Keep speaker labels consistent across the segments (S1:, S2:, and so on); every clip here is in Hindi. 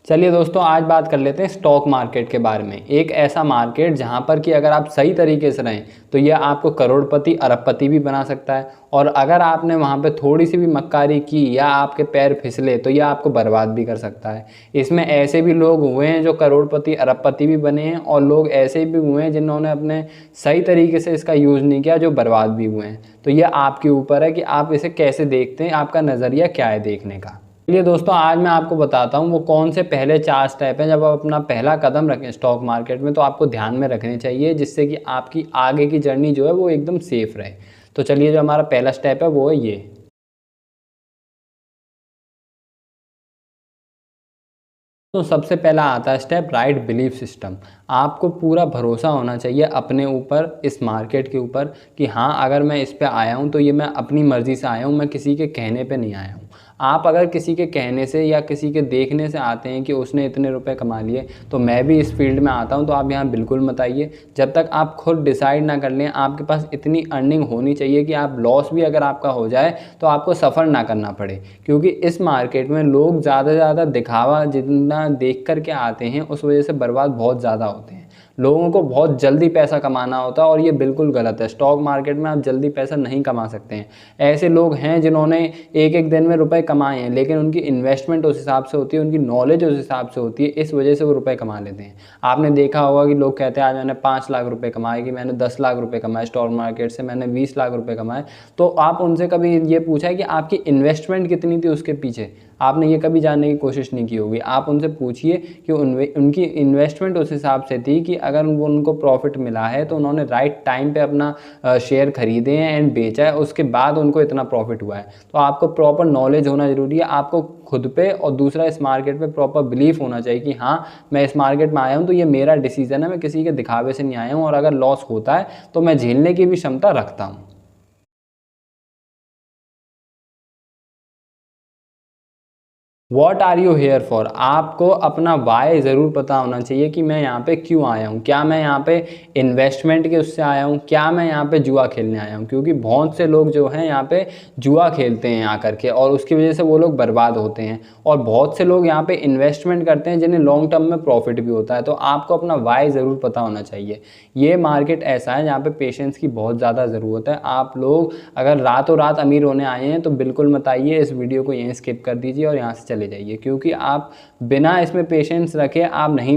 S1: चलिए दोस्तों, आज बात कर लेते हैं स्टॉक मार्केट के बारे में। एक ऐसा मार्केट जहां पर कि अगर आप सही तरीके से रहें तो यह आपको करोड़पति अरबपति भी बना सकता है, और अगर आपने वहां पे थोड़ी सी भी मक्कारी की या आपके पैर फिसले तो यह आपको बर्बाद भी कर सकता है। इसमें ऐसे भी लोग हुए हैं जो करोड़पति अरबपति भी बने हैं, और लोग ऐसे भी हुए हैं जिन्होंने अपने सही तरीके से इसका यूज़ नहीं किया, जो बर्बाद भी हुए हैं। तो यह आपके ऊपर है कि आप इसे कैसे देखते हैं, आपका नज़रिया क्या है देखने का। चलिए दोस्तों, आज मैं आपको बताता हूँ वो कौन से पहले 4 स्टेप हैं जब आप अपना पहला कदम रखें स्टॉक मार्केट में तो आपको ध्यान में रखने चाहिए, जिससे कि आपकी आगे की जर्नी जो है वो एकदम सेफ रहे। तो चलिए, जो हमारा पहला स्टेप है वो है ये। तो सबसे पहला आता है स्टेप, राइट बिलीफ सिस्टम। आपको पूरा भरोसा होना चाहिए अपने ऊपर, इस मार्केट के ऊपर, कि हाँ, अगर मैं इस पे आया हूँ तो ये मैं अपनी मर्ज़ी से आया हूँ, मैं किसी के कहने पे नहीं आया हूँ। आप अगर किसी के कहने से या किसी के देखने से आते हैं कि उसने इतने रुपए कमा लिए तो मैं भी इस फील्ड में आता हूँ, तो आप यहाँ बिल्कुल मत आइए। जब तक आप खुद डिसाइड ना कर लें, आपके पास इतनी अर्निंग होनी चाहिए कि आप लॉस भी अगर आपका हो जाए तो आपको सफ़र ना करना पड़े। क्योंकि इस मार्केट में लोग ज़्यादा से ज़्यादा दिखावा जितना देख कर के आते हैं, उस वजह से बर्बाद बहुत ज़्यादा होते हैं। लोगों को बहुत जल्दी पैसा कमाना होता है, और ये बिल्कुल गलत है। स्टॉक मार्केट में आप जल्दी पैसा नहीं कमा सकते हैं। ऐसे लोग हैं जिन्होंने एक एक दिन में रुपए कमाए हैं, लेकिन उनकी इन्वेस्टमेंट उस हिसाब से होती है, उनकी नॉलेज उस हिसाब से होती है, इस वजह से वो रुपए कमा लेते हैं। आपने देखा होगा कि लोग कहते हैं आज मैंने 5 लाख रुपए कमाए, कि मैंने 10 लाख रुपए कमाए स्टॉक मार्केट से, मैंने 20 लाख रुपए कमाए। तो आप उनसे कभी ये पूछा है कि आपकी इन्वेस्टमेंट कितनी थी उसके पीछे? आपने ये कभी जानने की कोशिश नहीं की होगी। आप उनसे पूछिए कि उनकी इन्वेस्टमेंट उस हिसाब से थी कि अगर वो उनको प्रॉफिट मिला है तो उन्होंने राइट टाइम पे अपना शेयर खरीदे हैं एंड बेचा है, उसके बाद उनको इतना प्रॉफिट हुआ है। तो आपको प्रॉपर नॉलेज होना ज़रूरी है, आपको खुद पे, और दूसरा इस मार्केट पे प्रॉपर बिलीफ होना चाहिए कि हाँ, मैं इस मार्केट में आया हूँ तो ये मेरा डिसीजन है, मैं किसी के दिखावे से नहीं आया हूँ, और अगर लॉस होता है तो मैं झेलने की भी क्षमता रखता हूँ। What are you here for? आपको अपना वाई ज़रूर पता होना चाहिए कि मैं यहाँ पे क्यों आया हूँ। क्या मैं यहाँ पे इन्वेस्टमेंट के उससे आया हूँ? क्या मैं यहाँ पे जुआ खेलने आया हूँ? क्योंकि बहुत से लोग जो हैं यहाँ पे जुआ खेलते हैं आकर के, और उसकी वजह से वो लोग बर्बाद होते हैं। और बहुत से लोग यहाँ पे इन्वेस्टमेंट करते हैं जिन्हें लॉन्ग टर्म में प्रॉफिट भी होता है। तो आपको अपना वाई ज़रूर पता होना चाहिए। ये मार्केट ऐसा है जहाँ पे पेशेंस की बहुत ज़्यादा ज़रूरत है। आप लोग अगर रातों रात अमीर होने आए हैं तो बिल्कुल मत आइए, इस वीडियो को यहीं स्किप कर दीजिए और यहाँ से चले जाइए। क्योंकि आप बिना इसमें पेशेंस रखे आप नहीं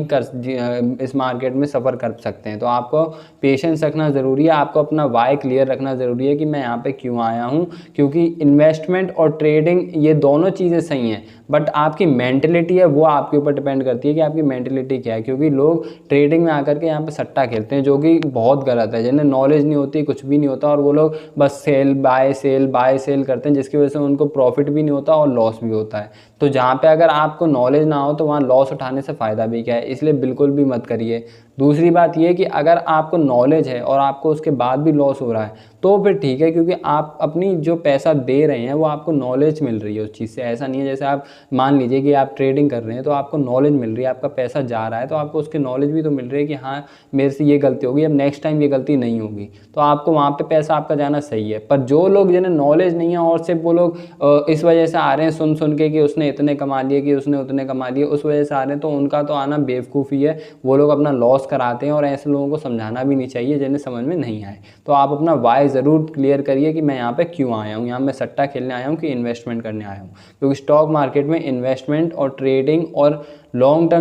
S1: इस मार्केट में सफ़र कर सकते हैं। तो आपको पेशेंस रखना ज़रूरी है, आपको अपना वाई क्लियर रखना ज़रूरी है कि मैं यहाँ पे क्यों आया हूँ। क्योंकि इन्वेस्टमेंट और ट्रेडिंग ये दोनों चीज़ें सही हैं, बट आपकी मेंटलिटी है वो आपके ऊपर डिपेंड करती है कि आपकी मेंटलिटी क्या है। क्योंकि लोग ट्रेडिंग में आकर के यहाँ पे सट्टा खेलते हैं, जो कि बहुत गलत है। जिन्हें नॉलेज नहीं होती, कुछ भी नहीं होता, और वो लोग बस बाय सेल करते हैं, जिसकी वजह से उनको प्रॉफिट भी नहीं होता और लॉस भी होता है। तो जहाँ पे अगर आपको नॉलेज ना हो तो वहाँ लॉस उठाने से फ़ायदा भी क्या है, इसलिए बिल्कुल भी मत करिए। दूसरी बात ये कि अगर आपको नॉलेज है और आपको उसके बाद भी लॉस हो रहा है तो फिर ठीक है, क्योंकि आप अपनी जो पैसा दे रहे हैं वो आपको नॉलेज मिल रही है उस चीज़ से। ऐसा नहीं है जैसे आप मान लीजिए कि आप ट्रेडिंग कर रहे हैं तो आपको नॉलेज मिल रही है, आपका पैसा जा रहा है तो आपको उसकी नॉलेज भी तो मिल रही है कि हाँ, मेरे से ये गलती होगी, अब नेक्स्ट टाइम ये गलती नहीं होगी। तो आपको वहाँ पे पैसा आपका जाना सही है। पर जो लोग जिन्हें नॉलेज नहीं है और सिर्फ वो लोग इस वजह से आ रहे हैं सुन सुन के कि उसने इतने कमा लिए, कि उसने उतने कमा लिए, उस वजह से आ रहे हैं, तो उनका तो आना बेवकूफ़ी है। वो लोग अपना लॉस कराते हैं, और ऐसे लोगों को समझाना भी नहीं चाहिए जिन्हें समझ में नहीं आए। तो आप अपना वाई ज़रूर क्लियर करिए कि मैं यहाँ पे क्यों आया हूँ, यहाँ मैं सट्टा खेलने आया हूँ कि इन्वेस्टमेंट करने आया हूँ। क्योंकि स्टॉक मार्केट में इन्वेस्टमेंट और ट्रेडिंग और लॉन्ग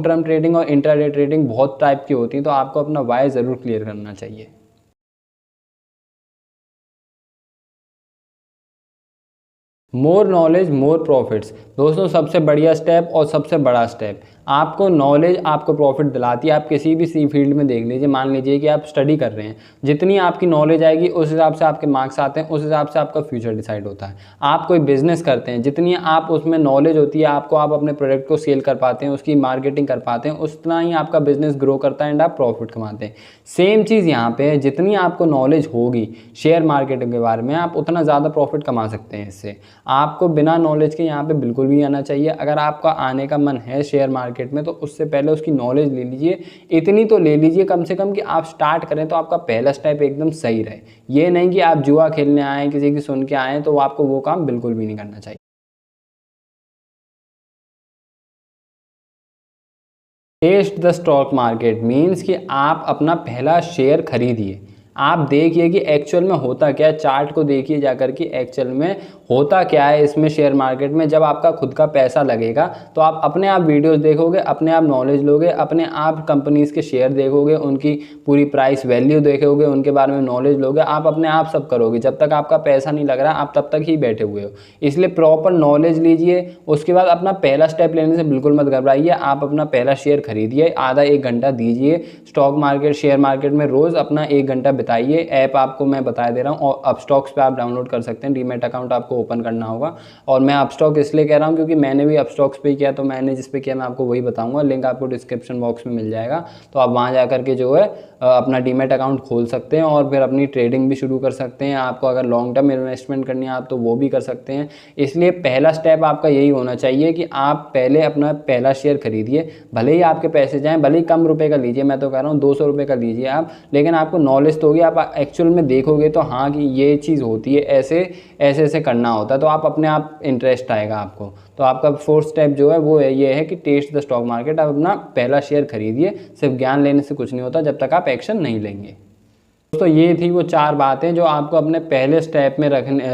S1: टर्म ट्रेडिंग और इंट्राडे ट्रेडिंग बहुत टाइप की होती है। तो आपको अपना वाई ज़रूर क्लियर करना चाहिए। मोर नॉलेज मोर प्रॉफिट्स। दोस्तों, सबसे बढ़िया स्टेप और सबसे बड़ा स्टेप, आपको नॉलेज आपको प्रॉफिट दिलाती है। आप किसी भी सी फील्ड में देख लीजिए, मान लीजिए कि आप स्टडी कर रहे हैं, जितनी आपकी नॉलेज आएगी उस हिसाब से आपके मार्क्स आते हैं, उस हिसाब से आपका फ्यूचर डिसाइड होता है। आप कोई बिजनेस करते हैं, जितनी आप उसमें नॉलेज होती है, आपको आप अपने प्रोडक्ट को सेल कर पाते हैं, उसकी मार्केटिंग कर पाते हैं, उतना ही आपका बिजनेस ग्रो करता है एंड आप प्रॉफिट कमाते हैं। सेम चीज़ यहाँ पे है, जितनी आपको नॉलेज होगी शेयर मार्केटिंग के बारे में, आप उतना ज़्यादा प्रॉफिट कमा सकते हैं इससे। आपको बिना नॉलेज के यहाँ पे बिल्कुल भी आना चाहिए। अगर आपका आने का मन है शेयर मार्केट में तो उससे पहले उसकी नॉलेज ले लीजिए, इतनी तो ले लीजिए कम से कम कि आप स्टार्ट करें तो आपका पहला स्टेप एकदम सही रहे। ये नहीं कि आप जुआ खेलने आए, किसी की सुन के आए, तो आपको वो काम बिल्कुल भी नहीं करना चाहिए। Test the stock market means कि आप अपना पहला शेयर खरीदिए। आप देखिए कि एक्चुअल में होता क्या है, चार्ट को देखिए जाकर कि एक्चुअल में होता क्या है इसमें शेयर मार्केट में। जब आपका खुद का पैसा लगेगा तो आप अपने आप वीडियोस देखोगे, अपने आप नॉलेज लोगे, अपने आप कंपनीज के शेयर देखोगे, उनकी पूरी प्राइस वैल्यू देखोगे, उनके बारे में नॉलेज लोगे, आप अपने आप सब करोगे। जब तक आपका पैसा नहीं लग रहा आप तब तक ही बैठे हुए हो। इसलिए प्रॉपर नॉलेज लीजिए, उसके बाद अपना पहला स्टेप लेने से बिल्कुल मत घबराइए। आप अपना पहला शेयर खरीदिए, आधा 1 घंटा दीजिए स्टॉक मार्केट शेयर मार्केट में, रोज़ अपना 1 घंटा बताइए। ऐप आपको मैं बता दे रहा हूँ, और अपस्टॉक्स पे आप डाउनलोड कर सकते हैं। डीमैट अकाउंट आपको ओपन करना होगा। और मैं अपस्टॉक इसलिए कह रहा हूँ क्योंकि मैंने भी अपस्टॉक्स पे किया, तो मैंने जिस पे किया मैं आपको वही बताऊंगा। लिंक आपको डिस्क्रिप्शन बॉक्स में मिल जाएगा, तो आप वहाँ जा करके जो है अपना डीमैट अकाउंट खोल सकते हैं और फिर अपनी ट्रेडिंग भी शुरू कर सकते हैं। आपको अगर लॉन्ग टर्म इन्वेस्टमेंट करनी है आप तो वो भी कर सकते हैं। इसलिए पहला स्टेप आपका यही होना चाहिए कि आप पहले अपना पहला शेयर खरीदिए। भले ही आपके पैसे जाएँ, भले ही कम रुपये का लीजिए, मैं तो कह रहा हूँ 200 रुपये का लीजिए आप, लेकिन आपको नॉलेज तो होगी। आप एक्चुअल में देखोगे तो हाँ कि ये चीज़ होती है, ऐसे ऐसे करना होता है, तो आप अपने आप इंटरेस्ट आएगा आपको। तो आपका फोर्थ स्टेप जो है वो ये है कि टेस्ट द स्टॉक मार्केट। आप अपना पहला शेयर खरीदिए। सिर्फ ज्ञान लेने से कुछ नहीं होता जब तक आप एक्शन नहीं लेंगे। दोस्तों ये थी वो 4 बातें जो आपको अपने पहले स्टेप में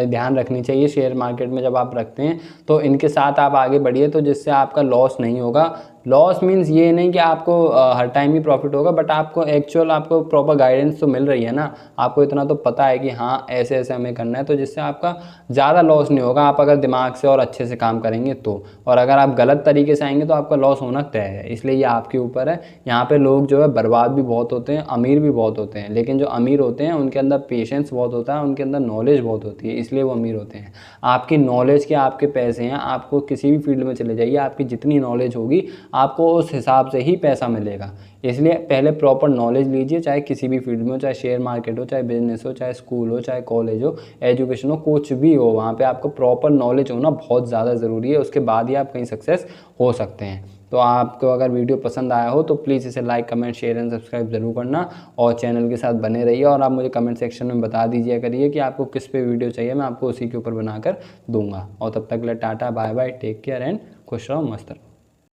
S1: ध्यान रखनी चाहिए शेयर मार्केट में। जब आप रखते हैं तो इनके साथ आप आगे बढ़िए, तो जिससे आपका लॉस नहीं होगा। लॉस मीन्स ये नहीं कि आपको हर टाइम ही प्रॉफिट होगा, बट आपको एक्चुअल आपको प्रॉपर गाइडेंस तो मिल रही है ना। आपको इतना तो पता है कि हाँ ऐसे ऐसे हमें करना है, तो जिससे आपका ज़्यादा लॉस नहीं होगा। आप अगर दिमाग से और अच्छे से काम करेंगे तो, और अगर आप गलत तरीके से आएंगे तो आपका लॉस होना तय है। इसलिए ये आपके ऊपर है। यहाँ पे लोग जो है बर्बाद भी बहुत होते हैं, अमीर भी बहुत होते हैं, लेकिन जो अमीर होते हैं उनके अंदर पेशेंस बहुत होता है, उनके अंदर नॉलेज बहुत होती है, इसलिए वो अमीर होते हैं। आपकी नॉलेज के आपके पैसे हैं। आपको किसी भी फील्ड में चले जाइए, आपकी जितनी नॉलेज होगी आपको उस हिसाब से ही पैसा मिलेगा। इसलिए पहले प्रॉपर नॉलेज लीजिए, चाहे किसी भी फील्ड में हो, चाहे शेयर मार्केट हो, चाहे बिजनेस हो, चाहे स्कूल हो, चाहे कॉलेज हो, एजुकेशन हो, कुछ भी हो, वहाँ पे आपको प्रॉपर नॉलेज होना बहुत ज़्यादा ज़रूरी है। उसके बाद ही आप कहीं सक्सेस हो सकते हैं। तो आपको अगर वीडियो पसंद आया हो तो प्लीज़ इसे like, comment, share and subscribe ज़रूर करना, और चैनल के साथ बने रहिए। और आप मुझे कमेंट सेक्शन में बता दीजिए करिए कि आपको किस पे वीडियो चाहिए, मैं आपको उसी के ऊपर बनाकर दूंगा। और तब तक के लिए tata, bye bye, take care and खुश रहो, मस्त रहो।